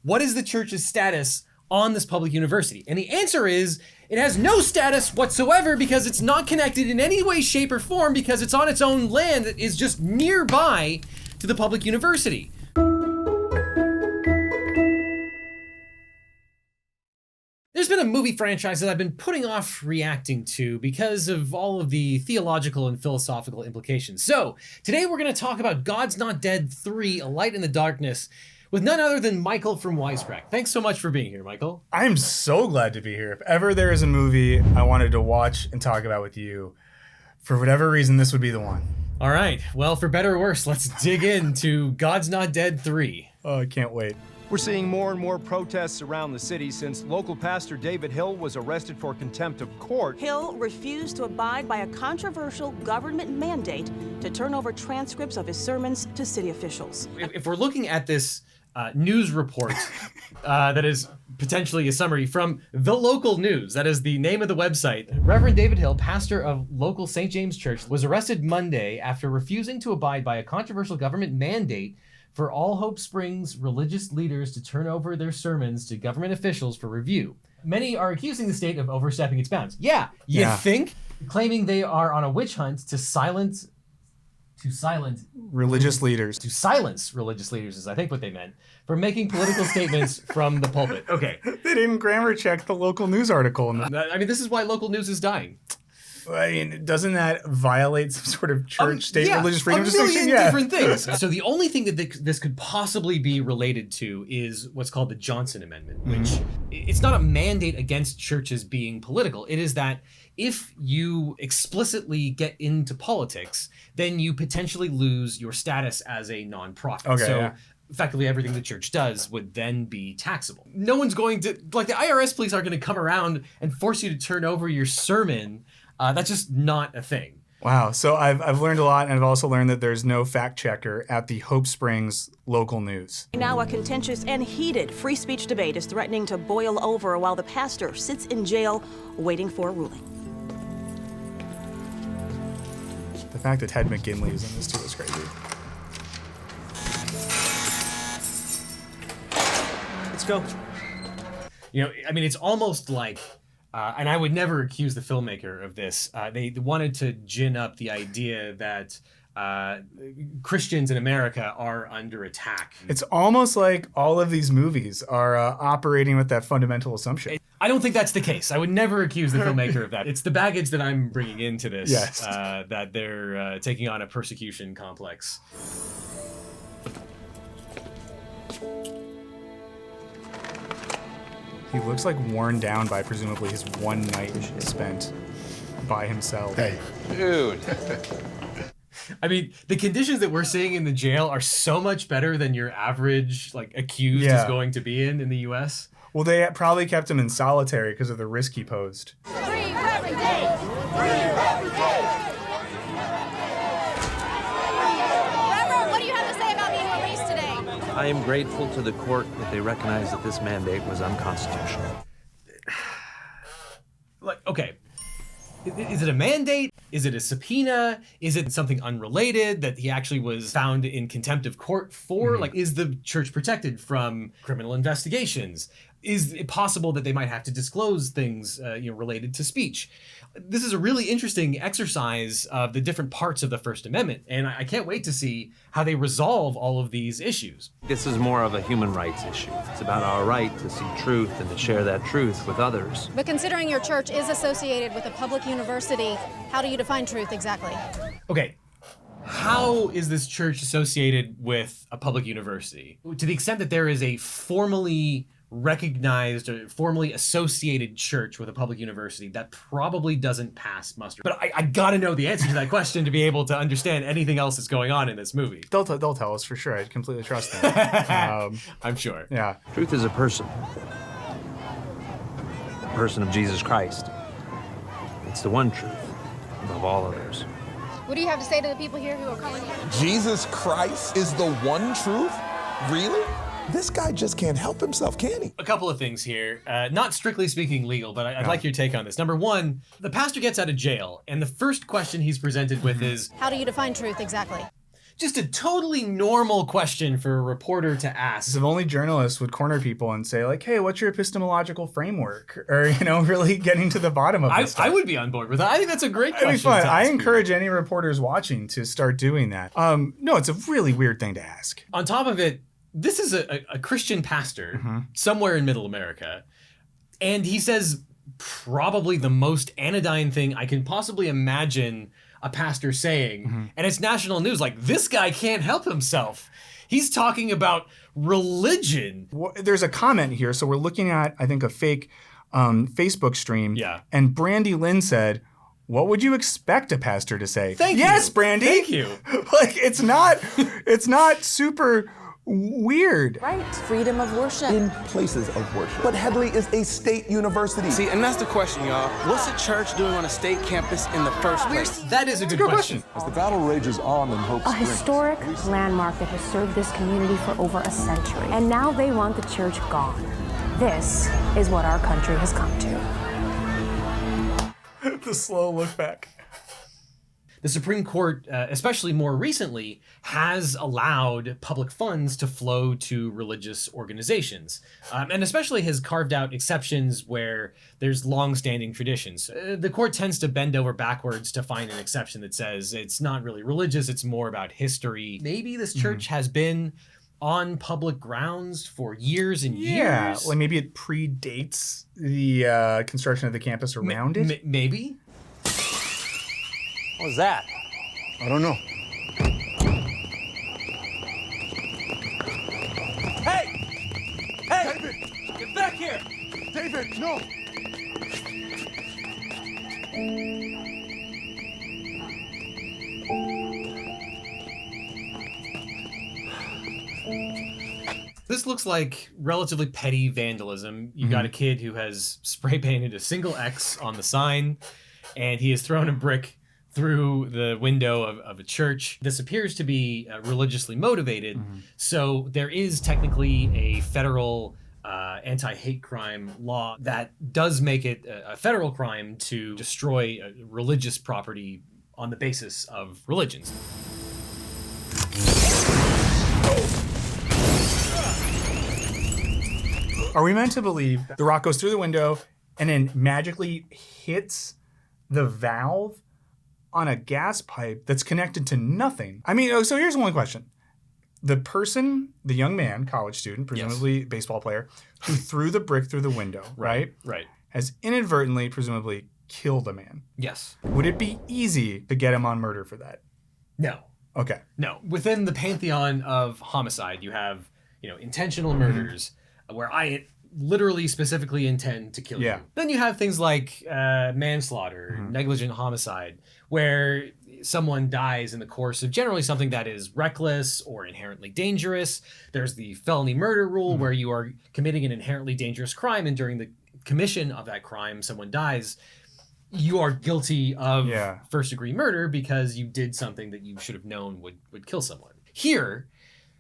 what is the church's status on this public university? And the answer is, it has no status whatsoever because it's not connected in any way, shape, or form because it's on its own land that is just nearby to the public university. There's been a movie franchise that I've been putting off reacting to because of all of the theological and philosophical implications. So today we're going to talk about God's Not Dead 3, A Light in the Darkness, with none other than Michael from Wisecrack. Thanks so much for being here, Michael. I'm so glad to be here. If ever there is a movie I wanted to watch and talk about with you, for whatever reason, this would be the one. All right. Well, for better or worse, let's dig into God's Not Dead 3. Oh, I can't wait. We're seeing more and more protests around the city since local pastor David Hill was arrested for contempt of court. Hill refused to abide by a controversial government mandate to turn over transcripts of his sermons to city officials. If we're looking at this news report that is potentially a summary from The Local News, that is the name of the website, Reverend David Hill, pastor of local St. James Church, was arrested Monday after refusing to abide by a controversial government mandate for all Hope Springs religious leaders to turn over their sermons to government officials for review. Many are accusing the state of overstepping its bounds. Yeah, you think? Claiming they are on a witch hunt to silence religious leaders. To silence religious leaders is I think what they meant, for making political statements from the pulpit. Okay. They didn't grammar check the local news article. I mean, this is why local news is dying. I mean, doesn't that violate some sort of church-state religious freedom distinction? A million different things. So the only thing that this could possibly be related to is what's called the Johnson Amendment, which it's not a mandate against churches being political. It is that if you explicitly get into politics, then you potentially lose your status as a nonprofit. Okay, so effectively everything the church does would then be taxable. No one's going to, like the IRS police aren't going to come around and force you to turn over your sermon. That's just not a thing. Wow. So I've learned a lot, and I've also learned that there's no fact checker at the Hope Springs local news. Now a contentious and heated free speech debate is threatening to boil over while the pastor sits in jail waiting for a ruling. The fact that Ted McGinley is in this too is crazy. Let's go. You know, I mean, it's almost like, and I would never accuse the filmmaker of this, they wanted to gin up the idea that Christians in America are under attack. It's almost like all of these movies are operating with that fundamental assumption. I don't think that's the case. I would never accuse the filmmaker of that. It's the baggage that I'm bringing into this, that they're taking on a persecution complex. He looks like worn down by presumably his one night spent by himself. Hey. Dude. I mean, the conditions that we're seeing in the jail are so much better than your average, like, accused is going to be in the U.S. Well, they probably kept him in solitary because of the risk he posed. Free refugees! Free refugees! Reverend, what do you have to say about being released today? I am grateful to the court that they recognized that this mandate was unconstitutional. Like, okay. Is it a mandate? Is it a subpoena? Is it something unrelated that he actually was found in contempt of court for? Like, is the church protected from criminal investigations? Is it possible that they might have to disclose things related to speech? This is a really interesting exercise of the different parts of the First Amendment, and I can't wait to see how they resolve all of these issues. This is more of a human rights issue. It's about our right to see truth and to share that truth with others. But considering your church is associated with a public university, how do you define truth exactly? Okay. How is this church associated with a public university? To the extent that there is a formally recognized or formally associated church with a public university, that probably doesn't pass muster. But I gotta know the answer to that question to be able to understand anything else that's going on in this movie. They'll tell us for sure. I completely trust them. I'm sure. Yeah. Truth is a person. The person of Jesus Christ. It's the one truth above all others. What do you have to say to the people here who are calling you? Jesus Christ is the one truth? Really? This guy just can't help himself, can he? A couple of things here. Not strictly speaking legal, but I'd like your take on this. Number one, the pastor gets out of jail, and the first question he's presented with is, how do you define truth exactly? just a totally normal question for a reporter to ask. If only journalists would corner people and say, like, hey, what's your epistemological framework? Or, you know, really getting to the bottom of this stuff. I would be on board with that. I think that's a great question. It'd be fun. to I ask encourage any reporters watching to start doing that. No, it's a really weird thing to ask. On top of it, this is a Christian pastor somewhere in Middle America. And he says probably the most anodyne thing I can possibly imagine a pastor saying. And it's national news. Like, this guy can't help himself. He's talking about religion. Well, there's a comment here. So we're looking at, I think, a fake Facebook stream. Yeah. And Brandy Lynn said, what would you expect a pastor to say? Thank you. Yes, Brandy. Thank you. Like, it's not super weird. Right, freedom of worship. In places of worship. But Headley is a state university. See, and that's the question, y'all. What's a church doing on a state campus in the first place? That is a good question. As the battle rages on in Hope A Springs. historic landmark that has served this community for over a century. And now they want the church gone. This is what our country has come to. The slow look back. The Supreme Court, especially more recently, has allowed public funds to flow to religious organizations, and especially has carved out exceptions where there's long-standing traditions. The court tends to bend over backwards to find an exception that says it's not really religious, it's more about history. Maybe this church has been on public grounds for years and years. Yeah, like maybe it predates the construction of the campus around it. Maybe. What was that? I don't know. Hey! Hey! David! Get back here! David, no! This looks like relatively petty vandalism. You've got a kid who has spray painted a single X on the sign, and he has thrown a brick through the window of a church. This appears to be religiously motivated, so there is technically a federal anti-hate crime law that does make it a federal crime to destroy religious property on the basis of religions. Are we meant to believe the rock goes through the window and then magically hits the valve on a gas pipe that's connected to nothing? I mean, so here's one question. The person, the young man, college student, presumably baseball player, who threw the brick through the window, right? Right. Has inadvertently, presumably, killed a man. Yes. Would it be easy to get him on murder for that? No. Okay. No. Within the pantheon of homicide, you have, intentional murders where I literally specifically intend to kill you. Then you have things like manslaughter, negligent homicide, where someone dies in the course of generally something that is reckless or inherently dangerous. There's the felony murder rule where you are committing an inherently dangerous crime, and during the commission of that crime, someone dies. You are guilty of first-degree murder because you did something that you should have known would kill someone. Here,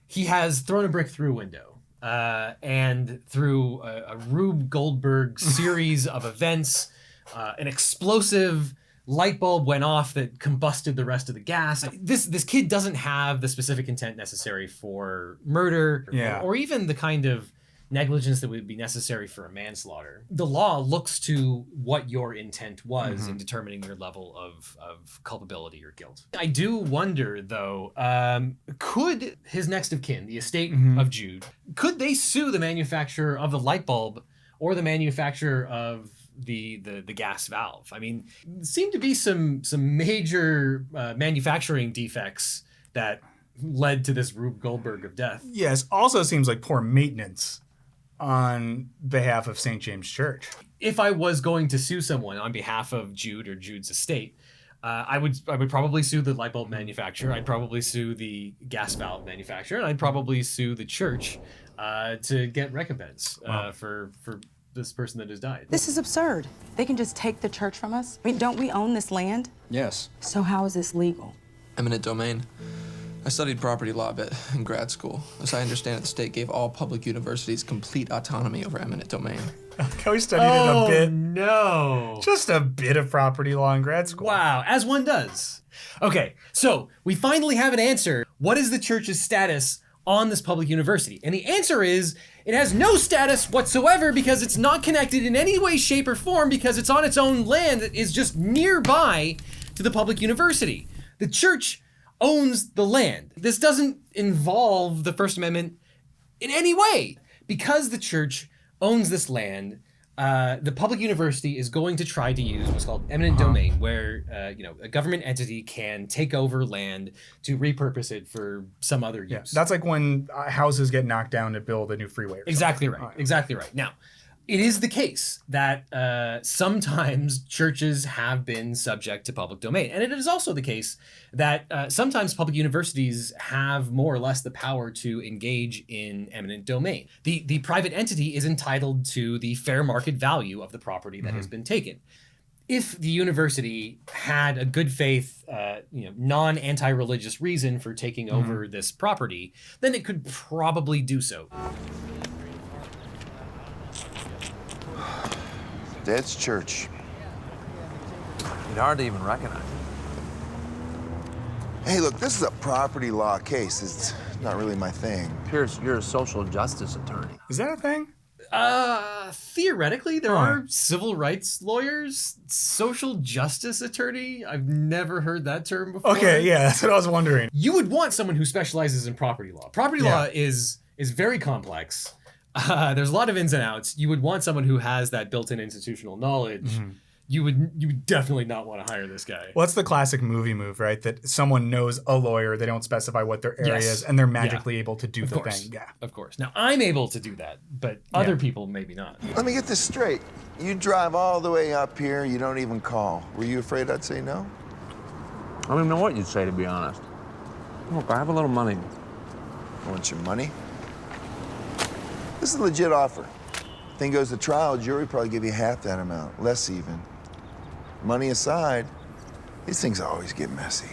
he has thrown a brick through a window. And through a Rube Goldberg series of events, an explosive light bulb went off that combusted the rest of the gas. This kid doesn't have the specific intent necessary for murder or even the kind of negligence that would be necessary for a manslaughter. The law looks to what your intent was in determining your level of culpability or guilt. I do wonder, though, could his next of kin, the estate of Jude, could they sue the manufacturer of the light bulb or the manufacturer of the gas valve? I mean, there seem to be some major manufacturing defects that led to this Rube Goldberg of death. Yes, also seems like poor maintenance on behalf of St. James Church. If I was going to sue someone on behalf of Jude or Jude's estate, I would probably sue the light bulb manufacturer. I'd probably sue the gas valve manufacturer, and I'd probably sue the church to get recompense for this person that has died. This is absurd. They can just take the church from us? I mean, don't we own this land? Yes. So how is this legal? Eminent Domain. I studied property law a bit in grad school. As I understand it, the state gave all public universities complete autonomy over eminent domain. We studied it a bit. No. Just a bit of property law in grad school. Wow, as one does. Okay, so we finally have an answer. What is the church's status on this public university? And the answer is, it has no status whatsoever because it's not connected in any way, shape, or form because it's on its own land that is just nearby to the public university. The church owns the land. This doesn't involve the First Amendment in any way. Because the church owns this land, the public university is going to try to use what's called eminent domain, where a government entity can take over land to repurpose it for some other use. Yeah, that's like when houses get knocked down to build a new freeway. Exactly right. Exactly right. Now, it is the case that sometimes churches have been subject to public domain. And it is also the case that sometimes public universities have more or less the power to engage in eminent domain. The private entity is entitled to the fair market value of the property that has been taken. If the university had a good faith, non-anti-religious reason for taking over this property, then it could probably do so. That's church. You'd hardly even recognize it. Hey, look, this is a property law case. It's not really my thing. Pierce, you're a social justice attorney. Is that a thing? Theoretically, there are civil rights lawyers, social justice attorney. I've never heard that term before. Okay, yeah, that's what I was wondering. You would want someone who specializes in property law. Property law is very complex. There's a lot of ins and outs. You would want someone who has that built-in institutional knowledge. You would definitely not want to hire this guy. Well, that's the classic movie move, right? That someone knows a lawyer, they don't specify what their area is, and they're magically able to do the thing. Yeah, of course. Now, I'm able to do that, but other people maybe not. Let me get this straight. You drive all the way up here, you don't even call. Were you afraid I'd say no? I don't even know what you'd say, to be honest. Look, I have a little money. Want your money? This is a legit offer. Thing goes to trial, jury probably give you half that amount, less even. Money aside, these things always get messy.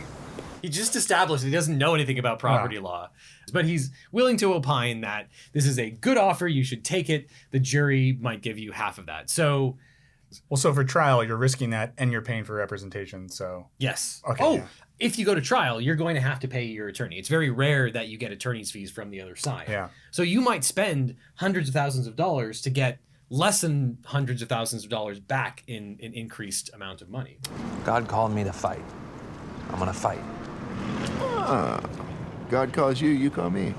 He just established he doesn't know anything about property law, but he's willing to opine that this is a good offer, you should take it. The jury might give you half of that. So, well, so for trial, you're risking that and you're paying for representation, so. Yes. Okay. If you go to trial, you're going to have to pay your attorney. It's very rare that you get attorney's fees from the other side. Yeah. So you might spend hundreds of thousands of dollars to get less than hundreds of thousands of dollars back in an increased amount of money. God called me to fight. I'm gonna fight. God calls you, you call me.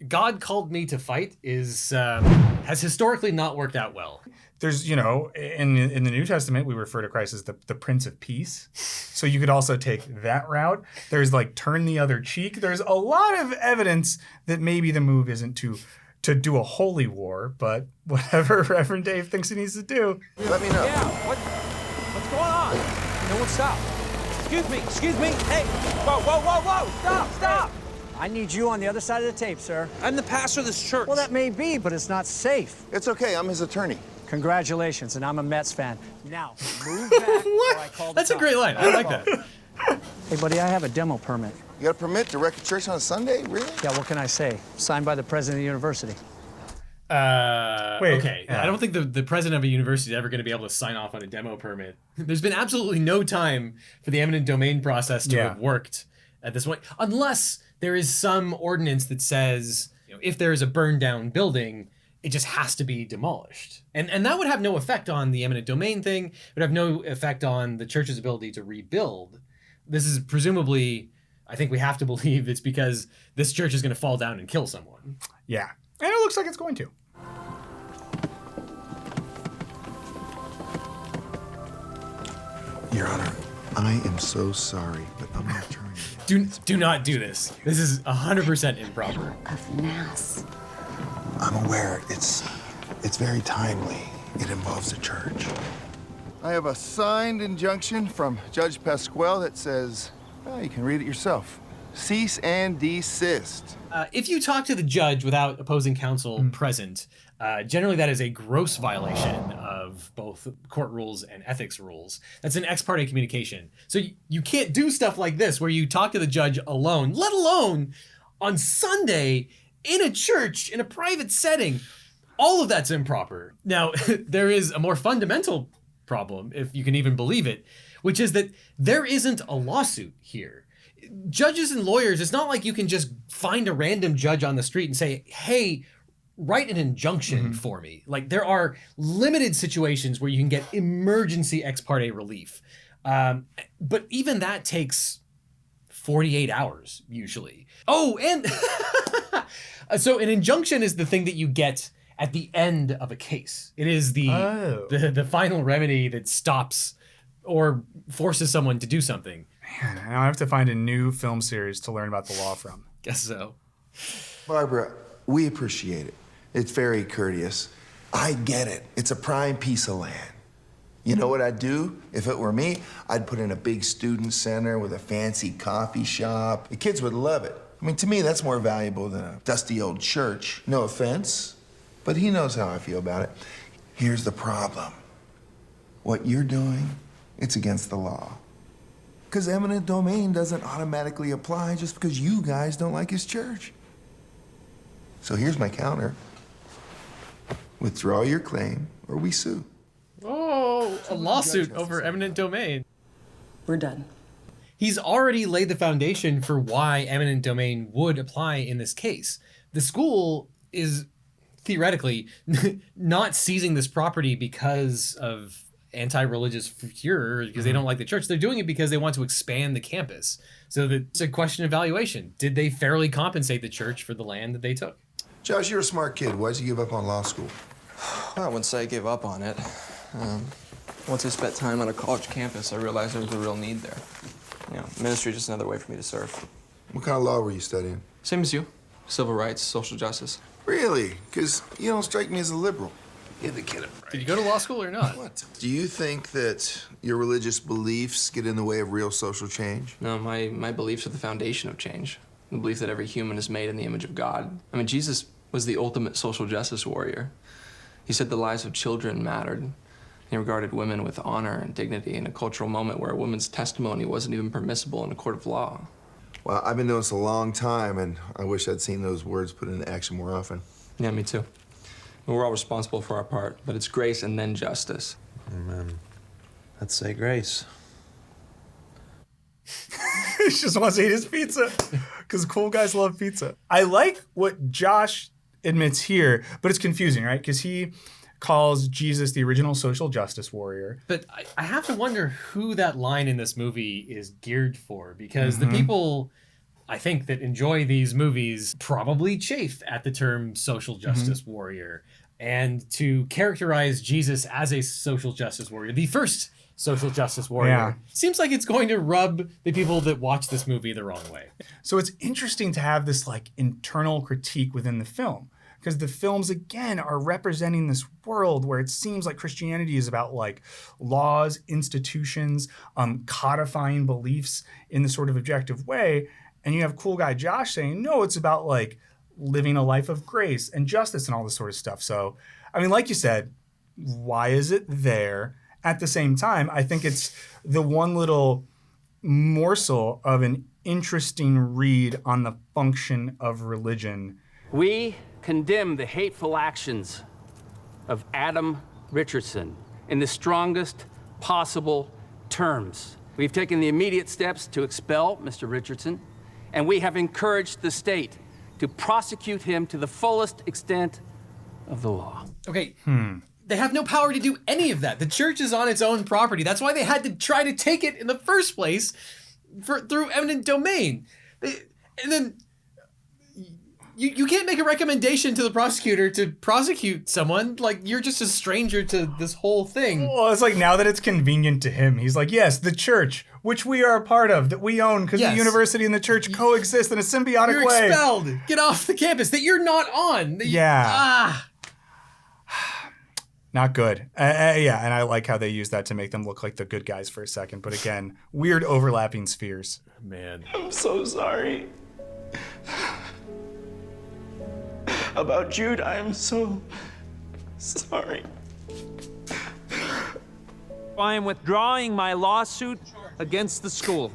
God called me to fight has historically not worked out well. There's, in the New Testament, we refer to Christ as the Prince of Peace. So you could also take that route. There's like turn the other cheek. There's a lot of evidence that maybe the move isn't to do a holy war, but whatever Reverend Dave thinks he needs to do. Let me know. Yeah, what's going on? No one stop. Excuse me. Hey, whoa, stop. I need you on the other side of the tape, sir. I'm the pastor of this church. Well, that may be, but it's not safe. It's okay, I'm his attorney. Congratulations, and I'm a Mets fan. Now, move back or I call the That's a great line. I like that. Hey, buddy, I have a demo permit. You got a permit to wreck a church on a Sunday? Really? Yeah, what can I say? Signed by the president of the university. Okay. I don't think the president of a university is ever going to be able to sign off on a demo permit. There's been absolutely no time for the eminent domain process to have worked at this point, unless there is some ordinance that says, if there is a burned down building, it just has to be demolished. And that would have no effect on the eminent domain thing. It would have no effect on the church's ability to rebuild. This is presumably, I think we have to believe it's because this church is going to fall down and kill someone. Yeah. And it looks like it's going to. Your Honor, I am so sorry, but I'm an attorney. Do not do this. This is 100% improper. Of mass. I'm aware it's very timely. It involves a church. I have a signed injunction from Judge Pasquale that says, you can read it yourself. Cease and desist. If you talk to the judge without opposing counsel present, generally that is a gross violation of both court rules and ethics rules. That's an ex parte communication. So you can't do stuff like this where you talk to the judge alone, let alone on Sunday in a church, in a private setting. All of that's improper. Now, there is a more fundamental problem, if you can even believe it, which is that there isn't a lawsuit here. Judges and lawyers, it's not like you can just find a random judge on the street and say, hey, write an injunction for me. Like, there are limited situations where you can get emergency ex parte relief. But even that takes 48 hours usually. Oh, and so an injunction is the thing that you get at the end of a case. It is the final remedy that stops or forces someone to do something. Man, now I have to find a new film series to learn about the law from. Guess so. Barbara, we appreciate it. It's very courteous. I get it. It's a prime piece of land. You know what I'd do if it were me? I'd put in a big student center with a fancy coffee shop. The kids would love it. I mean, to me, that's more valuable than a dusty old church. No offense, but he knows how I feel about it. Here's the problem. What you're doing, it's against the law. Because eminent domain doesn't automatically apply just because you guys don't like his church. So here's my counter. Withdraw your claim or we sue. Oh, a lawsuit over eminent domain. We're done. He's already laid the foundation for why eminent domain would apply in this case. The school is theoretically not seizing this property because of anti-religious furor, because they don't like the church. They're doing it because they want to expand the campus. So it's a question of valuation. Did they fairly compensate the church for the land that they took? Josh, you're a smart kid. Why'd you give up on law school? I wouldn't say I gave up on it. Once I spent time on a college campus, I realized there was a real need there. You know, ministry is just another way for me to serve. What kind of law were you studying? Same as you. Civil rights, social justice. Really? Because you don't strike me as a liberal. Give the kid a break. Did you go to law school or not? What? Do you think that your religious beliefs get in the way of real social change? No, my beliefs are the foundation of change. The belief that every human is made in the image of God. I mean, Jesus was the ultimate social justice warrior. He said the lives of children mattered. He regarded women with honor and dignity in a cultural moment where a woman's testimony wasn't even permissible in a court of law. Well, I've been doing this a long time, and I wish I'd seen those words put into action more often. Yeah, me too. We're all responsible for our part, but it's grace and then justice. Amen. Let's say grace. He just wants to eat his pizza because cool guys love pizza. I like what Josh admits here, but it's confusing, right? Because he calls Jesus the original social justice warrior. But I have to wonder who that line in this movie is geared for, because the people, I think, that enjoy these movies probably chafe at the term social justice warrior. And to characterize Jesus as a social justice warrior, the first social justice warrior, seems like it's going to rub the people that watch this movie the wrong way. So it's interesting to have this like internal critique within the film, because the films, again, are representing this world where it seems like Christianity is about like laws, institutions, codifying beliefs in this sort of objective way. And you have cool guy Josh saying, no, it's about like living a life of grace and justice and all this sort of stuff. So, I mean, like you said, why is it there? At the same time, I think it's the one little morsel of an interesting read on the function of religion. We condemn the hateful actions of Adam Richardson in the strongest possible terms. We've taken the immediate steps to expel Mr. Richardson, and we have encouraged the state to prosecute him to the fullest extent of the law. Okay. They have no power to do any of that. The church is on its own property. That's why they had to try to take it in the first place through eminent domain. And then you can't make a recommendation to the prosecutor to prosecute someone. Like, you're just a stranger to this whole thing. Well, it's like now that it's convenient to him, he's like, yes, the church, which we are a part of, that we own, because the university and the church coexist in a symbiotic way. You're expelled. Get off the campus that you're not on. Not good. Yeah, and I like how they use that to make them look like the good guys for a second. But again, weird overlapping spheres. Man. I'm so sorry. About Jude, I am so sorry. I am withdrawing my lawsuit against the school.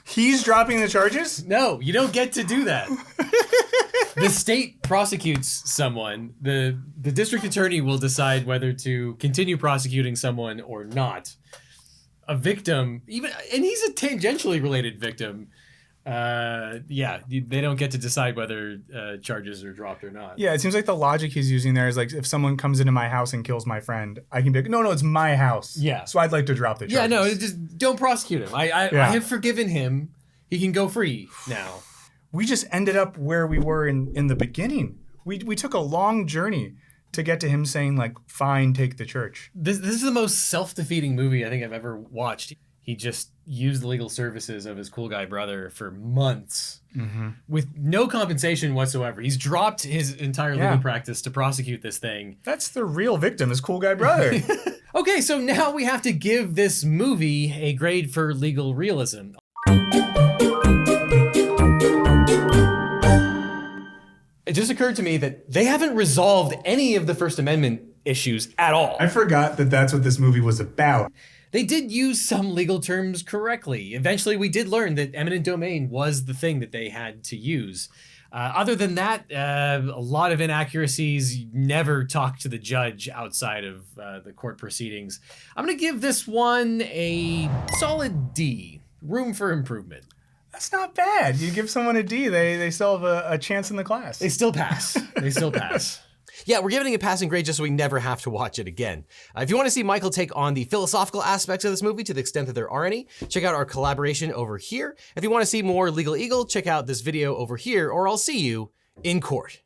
He's dropping the charges? No, you don't get to do that. The state prosecutes someone. The district attorney will decide whether to continue prosecuting someone or not. A victim, and he's a tangentially related victim. Yeah, they don't get to decide whether charges are dropped or not. Yeah, it seems like the logic he's using there is like, if someone comes into my house and kills my friend, I can be like, no, it's my house. Yeah. So I'd like to drop the charges. Yeah, no, just don't prosecute him. I have forgiven him. He can go free now. We just ended up where we were in the beginning. We took a long journey to get to him saying like, fine, take the church. This is the most self-defeating movie I think I've ever watched. He just used the legal services of his cool guy brother for months with no compensation whatsoever. He's dropped his entire legal practice to prosecute this thing. That's the real victim, his cool guy brother. Okay, so now we have to give this movie a grade for legal realism. It just occurred to me that they haven't resolved any of the First Amendment issues at all. I forgot that that's what this movie was about. They did use some legal terms correctly. Eventually, we did learn that eminent domain was the thing that they had to use. Other than that, a lot of inaccuracies. Never talk to the judge outside of the court proceedings. I'm going to give this one a solid D. Room for improvement. That's not bad. You give someone a D, they still have a chance in the class. They still pass. They still pass. Yeah, we're giving it a passing grade just so we never have to watch it again. If you want to see Michael take on the philosophical aspects of this movie to the extent that there are any, check out our collaboration over here. If you want to see more Legal Eagle, check out this video over here, or I'll see you in court.